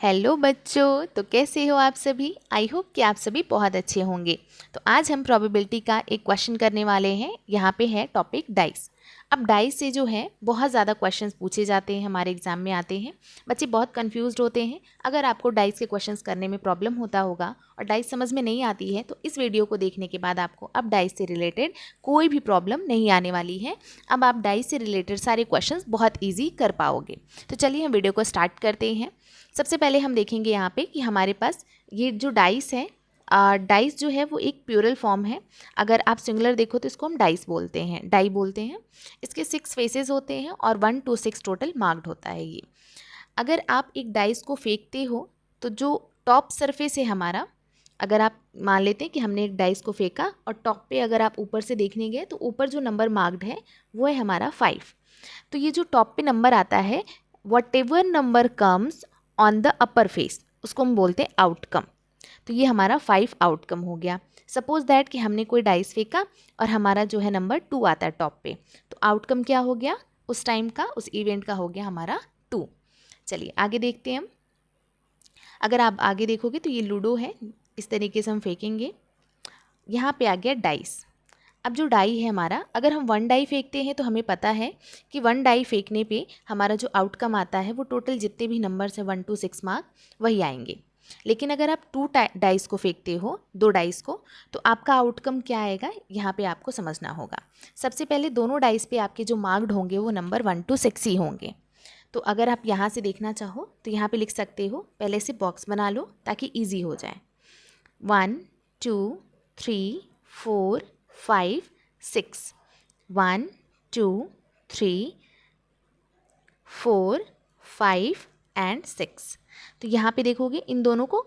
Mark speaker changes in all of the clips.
Speaker 1: Hello बच्चों, तो कैसे हो आप सभी। आई होप कि आप सभी बहुत अच्छे होंगे। तो आज हम प्रोबेबिलिटी का एक क्वेश्चन करने वाले हैं। यहाँ पे है टॉपिक डाइस। अब डाइस से जो है बहुत ज़्यादा क्वेश्चंस पूछे जाते हैं, हमारे एग्जाम में आते हैं। बच्चे बहुत कंफ्यूज्ड होते हैं। अगर आपको डाइस के क्वेश्चंस करने में प्रॉब्लम होता होगा और डाइस समझ में नहीं आती है, तो इस वीडियो को देखने के बाद आपको अब डाइस से रिलेटेड कोई भी प्रॉब्लम नहीं आने वाली है। अब आप डाइस से रिलेटेड सारे क्वेश्चंस बहुत ईजी कर पाओगे। तो चलिए हम वीडियो को स्टार्ट करते हैं। सबसे पहले हम देखेंगे यहाँ पे कि हमारे पास ये जो डाइस है, डाइस जो है वो एक प्लूरल फॉर्म है। अगर आप सिंगुलर देखो तो इसको हम डाइस बोलते हैं, डाई बोलते हैं। इसके 6 फेसेस होते हैं और 1 to 6 टोटल मार्क्ड होता है ये। अगर आप एक डाइस को फेंकते हो तो जो टॉप सरफेस है हमारा, अगर आप मान लेते हैं कि हमने एक डाइस को फेंका और टॉप पे अगर आप ऊपर से देखने गए तो ऊपर जो नंबर मार्क्ड है वो है हमारा 5। तो ये जो टॉप पे नंबर आता है, what ever number comes on the upper face, उसको हम बोलते हैं आउटकम। तो ये हमारा 5 आउटकम हो गया। सपोज दैट कि हमने कोई डाइस फेंका और हमारा जो है नंबर 2 आता है टॉप पे, तो आउटकम क्या हो गया उस टाइम का, उस इवेंट का हो गया हमारा 2। चलिए आगे देखते हैं हम। अगर आप आगे देखोगे तो ये लूडो है, इस तरीके से हम फेंकेंगे। यहाँ पे आ गया डाइस। अब जो डाई है हमारा, अगर हम 1 डाई फेंकते हैं तो हमें पता है कि 1 डाई फेंकने पे हमारा जो आउटकम आता है वो टोटल जितने भी नंबर से 1 to 6 मार्क वही आएंगे। लेकिन अगर आप 2 डाइस को फेंकते हो, 2 डाइस को, तो आपका आउटकम क्या आएगा यहाँ पे आपको समझना होगा। सबसे पहले दोनों डाइस पे आपके जो मार्क्ड होंगे वो नंबर 1 to 6 ही होंगे। तो अगर आप यहाँ से देखना चाहो तो यहाँ पे लिख सकते हो, पहले से बॉक्स बना लो ताकि ईजी हो जाए। 1 2 3 4 5 6, 1 2 3 4 5 एंड 6। तो यहाँ पे देखोगे इन दोनों को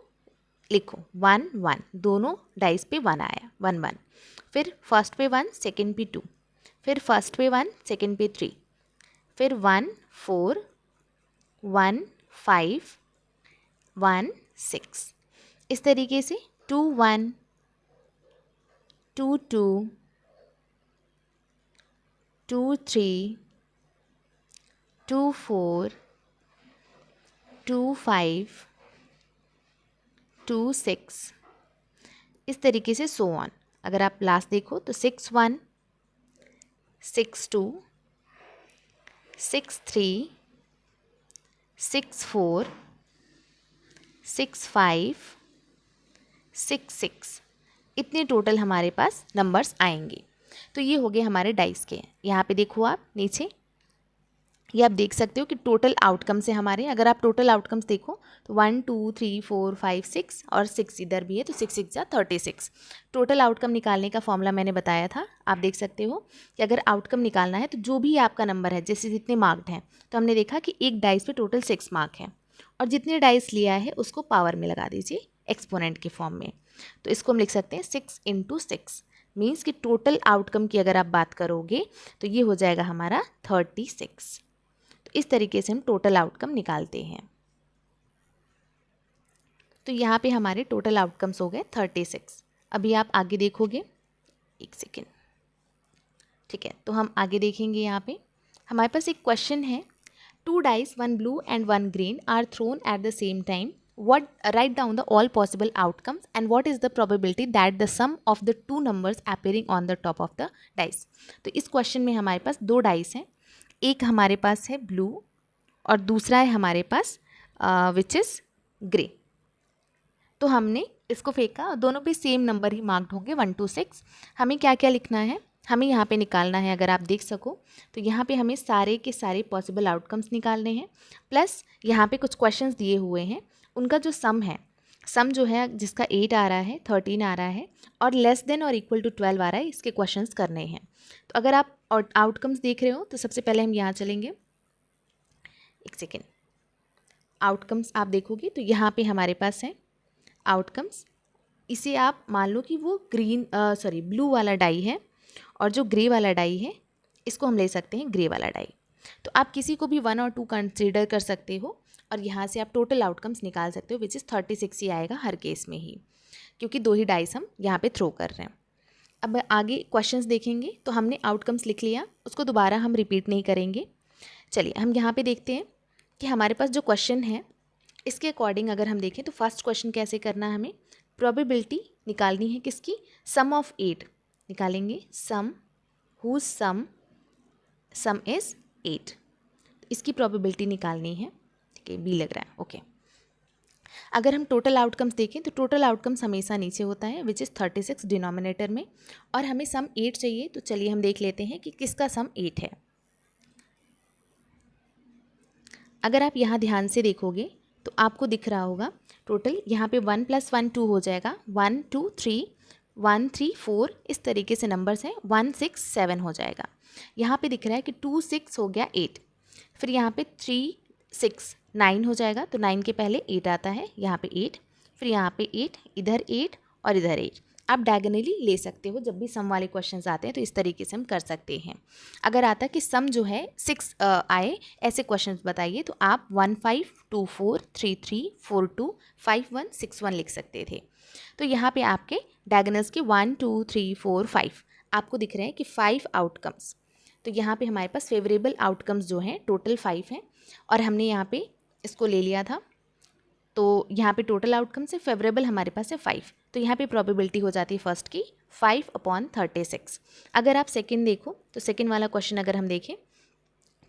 Speaker 1: लिखो 1 1, दोनों डाइस पे 1 आया, 1 1। फिर फर्स्ट पे 1, सेकंड पे 2, फिर फर्स्ट पे 1, सेकंड पे 3, फिर 1 4 1 5 1 6। इस तरीके से 2 1 2 2 2 3 2 4 2 5 2 6, इस तरीके से सो ऑन। अगर आप लास्ट देखो तो 6 1 6 2 6 3 6 4 6 5 6 6, इतने टोटल हमारे पास नंबर्स आएंगे। तो ये हो गए हमारे डाइस के। यहाँ पे देखो आप नीचे, ये आप देख सकते हो कि टोटल आउटकम्स है हमारे। अगर आप टोटल आउटकम्स देखो तो 1 2 3 4 5 6 और 6 इधर भी है, तो 6 6 जा 36। टोटल आउटकम निकालने का फॉर्मूला मैंने बताया था, आप देख सकते हो कि अगर आउटकम निकालना है तो जो भी आपका नंबर है, जैसे जितने मार्क्ड हैं, तो हमने देखा कि एक डाइस पे टोटल 6 मार्क है और जितने डाइस लिया है उसको पावर में लगा दीजिए एक्सपोनेंट के फॉर्म में। तो इसको हम लिख सकते हैं 6 × 6, मीन्स कि टोटल आउटकम की अगर आप बात करोगे तो ये हो जाएगा हमारा 36। तो इस तरीके से हम टोटल आउटकम निकालते हैं। तो यहाँ पे हमारे टोटल आउटकम्स हो गए 36। अभी आप आगे देखोगे, एक सेकेंड, ठीक है, तो हम आगे देखेंगे। यहाँ पे हमारे पास एक क्वेश्चन है, 2 dice 1 blue and 1 green are thrown at the same time, what write down the all possible outcomes and what is the probability that the sum of the two numbers appearing on the top of the dice। तो इस question में हमारे पास 2 dice हैं, एक हमारे पास है blue और दूसरा है हमारे पास विच इज़ ग्रे। तो हमने इसको फेंका, दोनों पे सेम नंबर ही मार्क्ड होंगे 1 to 6। हमें क्या क्या लिखना है, हमें यहाँ पे निकालना है। अगर आप देख सको तो यहाँ पे हमें सारे के सारे पॉसिबल आउटकम्स निकालने हैं, प्लस यहाँ पे कुछ क्वेश्चंस दिए हुए हैं, उनका जो सम है, सम जो है जिसका 8 आ रहा है, 13 आ रहा है और लेस देन और इक्वल टू 12 आ रहा है, इसके क्वेश्चंस करने हैं। तो अगर आप आउटकम्स देख रहे हो तो सबसे पहले हम यहाँ चलेंगे, एक सेकेंड। आउटकम्स आप देखोगे तो यहाँ पे हमारे पास है आउटकम्स। इसे आप मान लो कि वो ब्लू वाला डाई है और जो ग्रे वाला डाई है इसको हम ले सकते हैं ग्रे वाला डाई। तो आप किसी को भी 1 और 2 कंसीडर कर सकते हो और यहाँ से आप टोटल आउटकम्स निकाल सकते हो, विच इज़ 36 ही आएगा हर केस में ही, क्योंकि 2 ही डाइस हम यहाँ पे थ्रो कर रहे हैं। अब आगे क्वेश्चंस देखेंगे तो हमने आउटकम्स लिख लिया, उसको दोबारा हम रिपीट नहीं करेंगे। चलिए हम यहाँ पे देखते हैं कि हमारे पास जो क्वेश्चन है इसके अकॉर्डिंग अगर हम देखें तो फर्स्ट क्वेश्चन कैसे करना है, हमें प्रोबेबिलिटी निकालनी है किसकी, सम ऑफ 8 निकालेंगे, सम हुज सम इज़ 8, इसकी प्रोबेबिलिटी निकालनी है। ठीक है, बी लग रहा है, ओके। अगर हम टोटल आउटकम्स देखें तो टोटल आउटकम्स हमेशा नीचे होता है विच इज़ 36 डिनोमिनेटर में, और हमें सम 8 चाहिए। तो चलिए हम देख लेते हैं कि किसका सम 8 है। अगर आप यहाँ ध्यान से देखोगे तो आपको दिख रहा होगा टोटल यहाँ पे 1 + 1 2 हो जाएगा, 1 2 3 1 3 4 इस तरीके से नंबर्स हैं, 1 6 7 हो जाएगा। यहाँ पे दिख रहा है कि 2 6 हो गया 8, फिर यहाँ पे 3 6 9 हो जाएगा, तो 9 के पहले 8 आता है, यहाँ पे 8, फिर यहाँ पे 8, इधर 8 और इधर 8। आप डायगोनली ले सकते हो, जब भी सम वाले क्वेश्चंस आते हैं तो इस तरीके से हम कर सकते हैं। अगर आता कि सम जो है 6 आए, ऐसे क्वेश्चंस बताइए, तो आप 1 5 2 4 3 3 4 2 5 1 6 1 लिख सकते थे। तो यहाँ पे आपके डायगोनल्स के 1 2 3 4 5 आपको दिख रहे हैं कि 5 आउटकम्स। तो यहाँ पे हमारे पास फेवरेबल आउटकम्स जो हैं टोटल 5 हैं, और हमने यहाँ पे इसको ले लिया था, तो यहाँ पे टोटल आउटकम से फेवरेबल हमारे पास है 5, तो यहाँ पे प्रोबेबिलिटी हो जाती है फर्स्ट की 5/36। अगर आप सेकंड देखो तो सेकंड वाला क्वेश्चन अगर हम देखें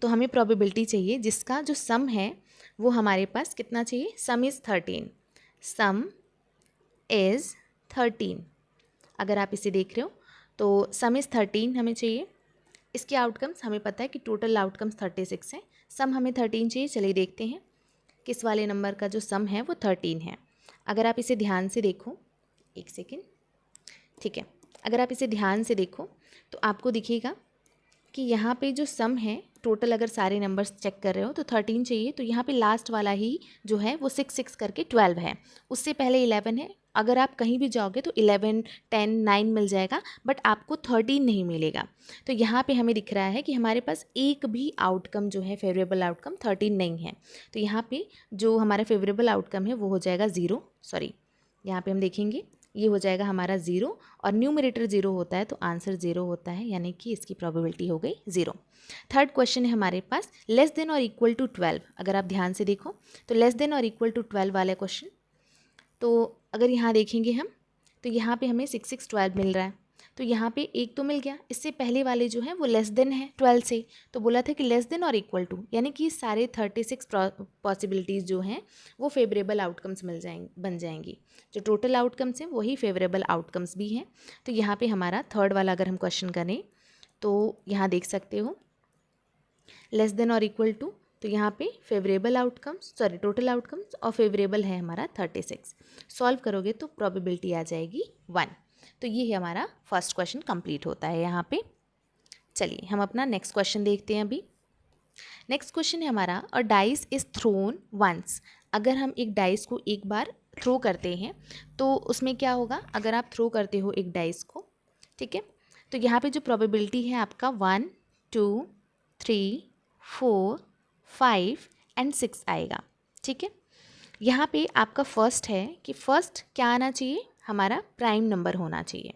Speaker 1: तो हमें प्रोबेबिलिटी चाहिए जिसका जो सम है वो हमारे पास कितना चाहिए, सम इज़ 13, सम इज़ 13। अगर आप इसे देख रहे हो तो सम इज़ 13 हमें चाहिए। इसके आउटकम्स हमें पता है कि टोटल आउटकम्स 36 हैं, सम हमें 13 चाहिए। चलिए देखते हैं किस वाले नंबर का जो सम है वो 13 है। अगर आप इसे ध्यान से देखो, एक सेकेंड, ठीक है, अगर आप इसे ध्यान से देखो तो आपको दिखेगा कि यहाँ पे जो सम है टोटल, अगर सारे नंबर्स चेक कर रहे हो तो 13 चाहिए, तो यहाँ पे लास्ट वाला ही जो है वो 6 6 करके 12 है, उससे पहले 11 है। अगर आप कहीं भी जाओगे तो 11 10 9 मिल जाएगा, बट आपको 13 नहीं मिलेगा। तो यहाँ पे हमें दिख रहा है कि हमारे पास एक भी आउटकम जो है फेवरेबल आउटकम 13 नहीं है, तो यहाँ पे जो हमारा फेवरेबल आउटकम है वो हो जाएगा 0, सॉरी यहाँ पे हम देखेंगे ये हो जाएगा हमारा 0, और न्यूमरेटर 0 होता है तो आंसर 0 होता है, यानी कि इसकी प्रोबेबिलिटी हो गई 0। थर्ड क्वेश्चन है हमारे पास लेस देन और इक्वल टू 12। अगर आप ध्यान से देखो तो लेस देन और इक्वल टू 12 वाला क्वेश्चन, तो अगर यहाँ देखेंगे हम तो यहाँ पे हमें 6 6 12 मिल रहा है, तो यहाँ पे एक तो मिल गया। इससे पहले वाले जो हैं वो लेस देन है 12 से, तो बोला था कि लेस देन और इक्वल टू, यानी कि सारे 36 पॉसिबिलिटीज़ जो हैं वो फेवरेबल आउटकम्स बन जाएंगी। जो टोटल आउटकम्स हैं वही फेवरेबल आउटकम्स भी हैं। तो यहाँ पे हमारा थर्ड वाला अगर हम क्वेश्चन करें तो यहाँ देख सकते हो लेस देन और इक्वल टू, तो यहाँ पे favourable outcomes, sorry total outcomes, और फेवरेबल है हमारा 36। सॉल्व करोगे तो प्रोबेबिलिटी आ जाएगी 1। तो ये है हमारा फर्स्ट क्वेश्चन कंप्लीट होता है यहाँ पे। चलिए हम अपना नेक्स्ट क्वेश्चन देखते हैं। अभी नेक्स्ट क्वेश्चन है हमारा a dice is thrown once. अगर हम एक डाइस को एक बार थ्रो करते हैं तो उसमें क्या होगा, अगर आप थ्रो करते हो एक डाइस को, ठीक है, तो यहाँ पे जो प्रोबेबिलिटी है आपका 1 2 3 4 5 एंड 6 आएगा। ठीक है, यहाँ पे आपका फर्स्ट है कि फर्स्ट क्या आना चाहिए, हमारा प्राइम नंबर होना चाहिए।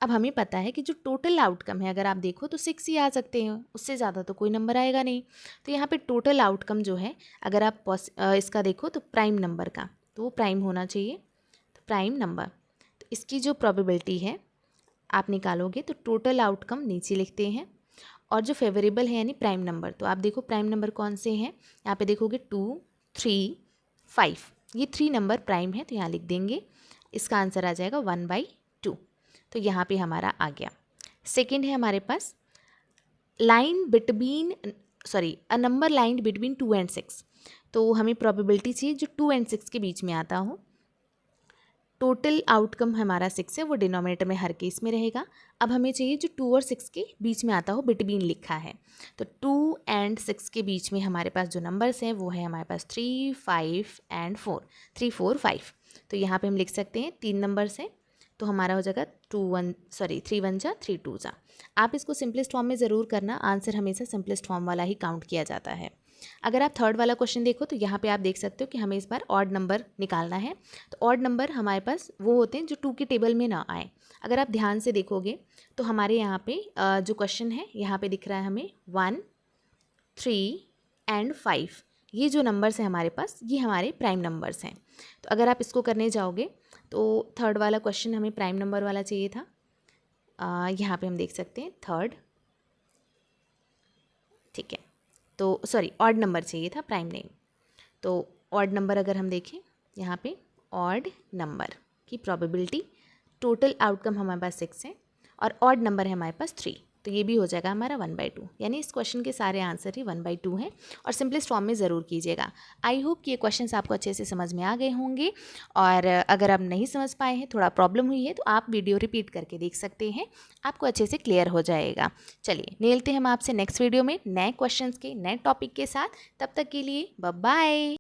Speaker 1: अब हमें पता है कि जो टोटल आउटकम है अगर आप देखो तो 6 ही आ सकते हैं, उससे ज़्यादा तो कोई नंबर आएगा नहीं। तो यहाँ पे टोटल आउटकम जो है अगर आप इसका देखो तो प्राइम नंबर का, तो वो प्राइम होना चाहिए, तो प्राइम नंबर। तो इसकी जो प्रोबेबिलिटी है आप निकालोगे तो टोटल आउटकम नीचे लिखते हैं, और जो फेवरेबल है यानी प्राइम नंबर, तो आप देखो प्राइम नंबर कौन से हैं, यहाँ पे देखोगे 2 3 5, ये 3 नंबर प्राइम है, तो यहाँ लिख देंगे। इसका आंसर आ जाएगा 1/2, तो यहाँ पे हमारा आ गया। सेकंड है हमारे पास a number line between 2 and 6, तो हमें प्रोबेबिलिटी चाहिए जो 2 and 6 के बीच में आता हो। टोटल आउटकम हमारा 6 है, वो डिनोमिनेटर में हर केस में रहेगा। अब हमें चाहिए जो 2 और 6 के बीच में आता हो, बिटवीन लिखा है, तो 2 and 6 के बीच में हमारे पास जो नंबर्स हैं वो है हमारे पास 3 5 and 4, 3 4 5। तो यहाँ पे हम लिख सकते हैं 3 नंबर्स हैं, तो हमारा हो जाएगा 3 1 जा 3 2 जा। आप इसको सिंपलेस्ट फॉर्म में ज़रूर करना, आंसर हमेशा सिंपलेस्ट फॉर्म वाला ही काउंट किया जाता है। अगर आप थर्ड वाला क्वेश्चन देखो तो यहाँ पे आप देख सकते हो कि हमें इस बार ऑड नंबर निकालना है, तो ऑड नंबर हमारे पास वो होते हैं जो 2 के टेबल में ना आए। अगर आप ध्यान से देखोगे तो हमारे यहाँ पे जो क्वेश्चन है यहाँ पे दिख रहा है हमें 1 3 and 5, ये जो नंबर्स हैं हमारे पास, ये हमारे प्राइम नंबर्स हैं। तो अगर आप इसको करने जाओगे तो थर्ड वाला क्वेश्चन हमें प्राइम नंबर वाला चाहिए था। यहाँ पे हम देख सकते हैं थर्ड, ठीक है। तो सॉरी, ऑड नंबर चाहिए था, प्राइम नहीं। तो ऑड नंबर अगर हम देखें यहाँ पे, ऑड नंबर की प्रोबेबिलिटी, टोटल आउटकम हमारे पास 6 है और ऑड नंबर है हमारे पास 3, तो ये भी हो जाएगा हमारा 1/2। यानी इस क्वेश्चन के सारे आंसर ही 1/2 हैं और सिंपलेस्ट फॉर्म में ज़रूर कीजिएगा। आई होप कि ये क्वेश्चंस आपको अच्छे से समझ में आ गए होंगे, और अगर आप नहीं समझ पाए हैं, थोड़ा प्रॉब्लम हुई है, तो आप वीडियो रिपीट करके देख सकते हैं, आपको अच्छे से क्लियर हो जाएगा। चलिए मिलते हैं हम आपसे नेक्स्ट वीडियो में नए क्वेश्चंस के नए टॉपिक के साथ। तब तक के लिए बाय बाय।